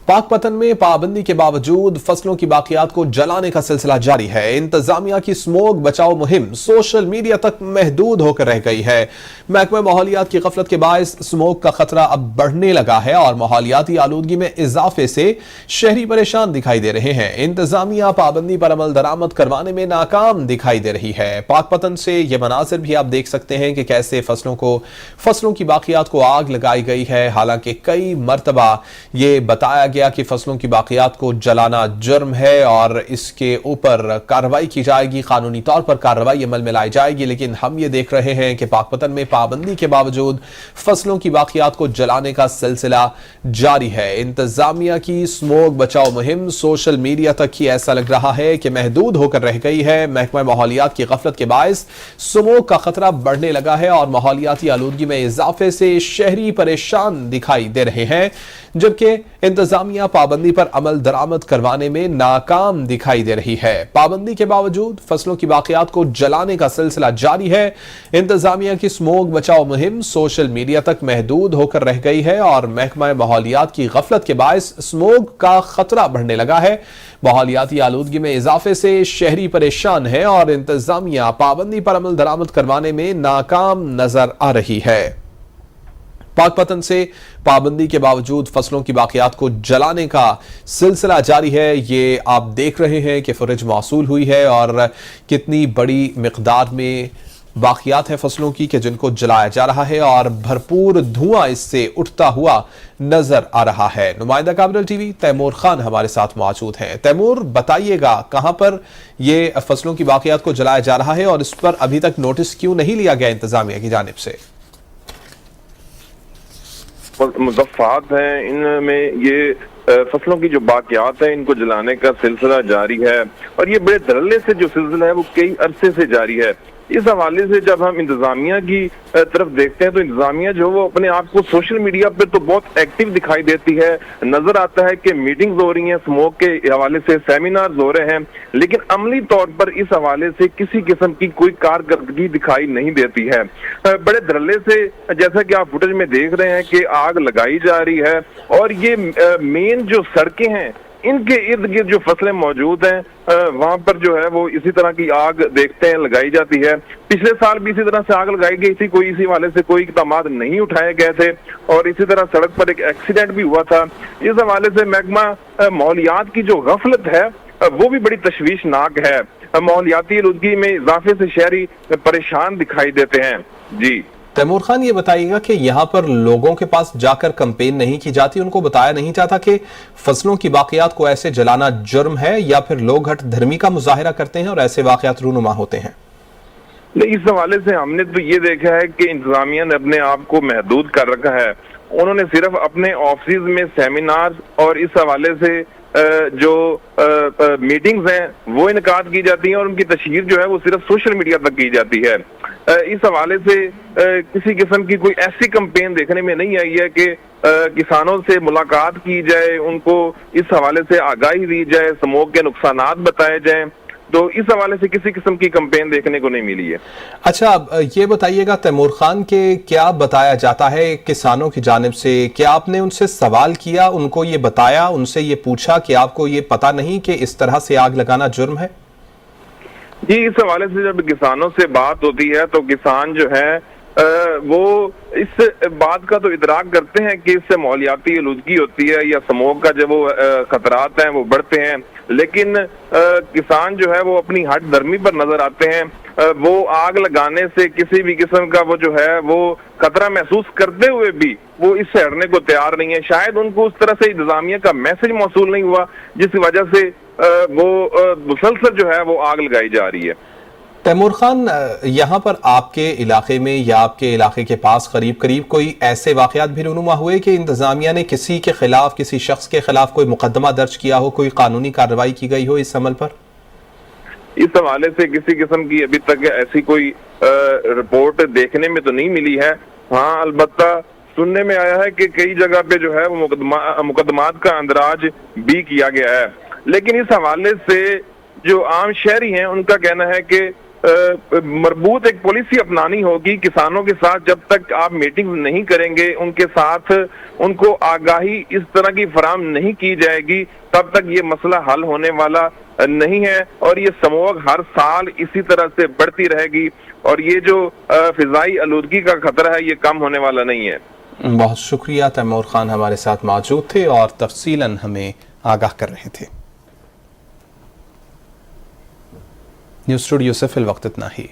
पाक पतन में पाबंदी के बावजूद फसलों की बाकियात को जलाने का सिलसिला जारी है। इंतजामिया की स्मोक बचाओ मुहिम सोशल मीडिया तक महदूद होकर रह गई है। महकमा माहौलियात की गफलत के बायस स्मोक का खतरा अब बढ़ने लगा है और माहौलियाती आलूदगी में इजाफे से शहरी परेशान दिखाई दे रहे हैं। इंतजामिया पाबंदी पर अमल दरामद करवाने में नाकाम दिखाई दे रही है। पाक पतन से ये मनाजिर भी आप देख सकते हैं कि कैसे फसलों की बाकियात को आग लगाई गई है। हालांकि कई मरतबा ये बताया गया कि फसलों की बाकियात को जलाना जुर्म है और इसके ऊपर कार्रवाई की जाएगी, कानूनी तौर पर कार्रवाई अमल में लाई जाएगी। लेकिन हम ये देख रहे हैं कि पाक पतन में पाबंदी के बावजूद फसलों की बाकियात को जलाने का सिलसिला जारी है। इंतजामिया की स्मोक बचाओ मुहिम सोशल मीडिया तक ही ऐसा लग रहा है कि महदूद होकर रह गई है। महकमा माहौलियात की गफलत के बायस स्मोक का खतरा बढ़ने लगा है और माहौलियाती आलूदगी में इजाफे से शहरी परेशान दिखाई दे रहे हैं, जबकि इंतजामिया पाबंदी पर अमल दरामद करवाने में नाकाम दिखाई दे रही है। पाबंदी के बावजूद फसलों की बाकियात को जलाने का सिलसिला जारी है। इंतजामिया की स्मोक बचाओ मुहिम सोशल मीडिया तक महदूद होकर रह गई है और महकमा माहौलियात की गफलत के बायस स्मोक का खतरा बढ़ने लगा है। माहौलियाती आलूदगी में इजाफे से शहरी परेशान है और इंतजामिया पाबंदी पर अमल दरामद करवाने में नाकाम नजर आ रही है। पाक पतन से पाबंदी के बावजूद फसलों की बाकियात को जलाने का सिलसिला जारी है। ये आप देख रहे हैं कि फुटेज मौसूल हुई है और कितनी बड़ी मिकदार में बाकियात है फसलों की कि जिनको जलाया जा रहा है और भरपूर धुआं इससे उठता हुआ नजर आ रहा है। नुमाइंदा कैपिटल टीवी तैमूर खान हमारे साथ मौजूद हैं। तैमूर, बताइएगा कहां पर ये फसलों की बाकियात को जलाया जा रहा है और इस पर अभी तक नोटिस क्यों नहीं लिया गया इंतजामिया की जानिब से? मुज़फ़्फ़ात हैं, इनमें ये फसलों की जो बाकियात है इनको जलाने का सिलसिला जारी है और ये बड़े धड़ल्ले से जो सिलसिला है वो कई अरसे से जारी है। इस हवाले से जब हम इंतजामिया की तरफ देखते हैं तो इंतजामिया जो वो अपने आप को सोशल मीडिया पे तो बहुत एक्टिव दिखाई देती है। नजर आता है कि मीटिंग्स हो रही हैं, स्मोक के हवाले से सेमिनार्स हो रहे हैं, लेकिन अमली तौर पर इस हवाले से किसी किस्म की कोई कारकर्दगी दिखाई नहीं देती है। बड़े धड़ल्ले से जैसा कि आप फुटेज में देख रहे हैं कि आग लगाई जा रही है और ये मेन जो सड़कें हैं इनके इर्द गिर्द जो फसलें मौजूद हैं वहां पर जो है वो इसी तरह की आग देखते हैं लगाई जाती है। पिछले साल भी इसी तरह से आग लगाई गई थी, कोई इसी वाले से कोई इक़दामात नहीं उठाए गए थे और इसी तरह सड़क पर एक एक्सीडेंट भी हुआ था। इस हवाले से महकमा माहौलियात की जो गफलत है वो भी बड़ी तशवीशनाक है। माहौलियाती आलूदगी में इजाफे से शहरी परेशान दिखाई देते हैं। जी तैमूर खान, ये बताइएगा कि यहाँ पर लोगों के पास जाकर कैंपेन नहीं की जाती, उनको बताया नहीं जाता कि फसलों की बाकियात को ऐसे जलाना जुर्म है, या फिर लोग हट धर्मी का मुजाहिरा करते हैं और ऐसे वाकयात रूनुमा होते हैं? इस हवाले से हमने तो ये देखा है कि इंतजामिया ने अपने आप को महदूद कर रखा है। उन्होंने सिर्फ अपने ऑफिस में सेमिनार और इस हवाले से जो मीटिंग्स हैं वो इनकाद की जाती हैं और उनकी तशहीर जो है वो सिर्फ सोशल मीडिया तक की जाती है। इस हवाले से किसी किस्म की कोई ऐसी कैंपेन देखने में नहीं आई है कि किसानों से मुलाकात की जाए, उनको इस हवाले से आगाही दी जाए, स्मोक के नुकसानात बताए जाएं। तो इस हवाले से किसी किस्म की कैंपेन देखने को नहीं मिली है। अच्छा, ये बताइएगा तैमूर खान के क्या बताया जाता है किसानों की जानिब से? क्या आपने उनसे सवाल किया, उनको ये बताया, उनसे ये पूछा कि आपको ये पता नहीं कि इस तरह से आग लगाना जुर्म है? जी, इस हवाले से जब किसानों से बात होती है तो किसान जो है वो इस बात का तो इदराक करते हैं कि इससे माहौलियाती आलूदगी होती है या स्मोक का जो वो खतरात हैं वो बढ़ते हैं, लेकिन किसान जो है वो अपनी हट धर्मी पर नजर आते हैं। वो आग लगाने से किसी भी किस्म का वो जो है वो खतरा महसूस करते हुए भी वो इससे हटने को तैयार नहीं है। शायद उनको उस तरह से इंतजामिया का मैसेज मौसूल नहीं हुआ जिस वजह से वो मुसलसल जो है वो आग लगाई जा रही है। तैमूर खान, यहाँ पर आपके इलाके में या आपके इलाके के पास करीब करीब कोई ऐसे वाकयात भी रूनुमा हुए कि इंतजामिया ने किसी के खिलाफ, किसी शख्स के खिलाफ कोई मुकदमा दर्ज किया हो, कोई कानूनी कार्रवाई की गई हो इस अमल पर? इस हवाले से किसी किस्म की अभी तक ऐसी कोई रिपोर्ट देखने में तो नहीं मिली है। हाँ, अलबत्ता सुनने में आया है कि कई जगह पे जो है वो मुकदमात का अंदराज भी किया गया है। लेकिन इस हवाले से जो आम शहरी हैं उनका कहना है कि مربوط ایک پالیسی اپنانی ہوگی کسانوں کے ساتھ. جب تک آپ میٹنگ نہیں کریں گے ان کے ساتھ, ان کو آگاہی اس طرح کی فراہم نہیں کی جائے گی, تب تک یہ مسئلہ حل ہونے والا نہیں ہے. اور یہ سموگ ہر سال اسی طرح سے بڑھتی رہے گی, اور یہ جو فضائی آلودگی کا خطرہ ہے یہ کم ہونے والا نہیں ہے. بہت شکریہ. تیمور خان ہمارے ساتھ موجود تھے اور تفصیلاً ہمیں آگاہ کر رہے تھے. نیوز اسٹوڈیو سے فی الوقت اتنا ہی.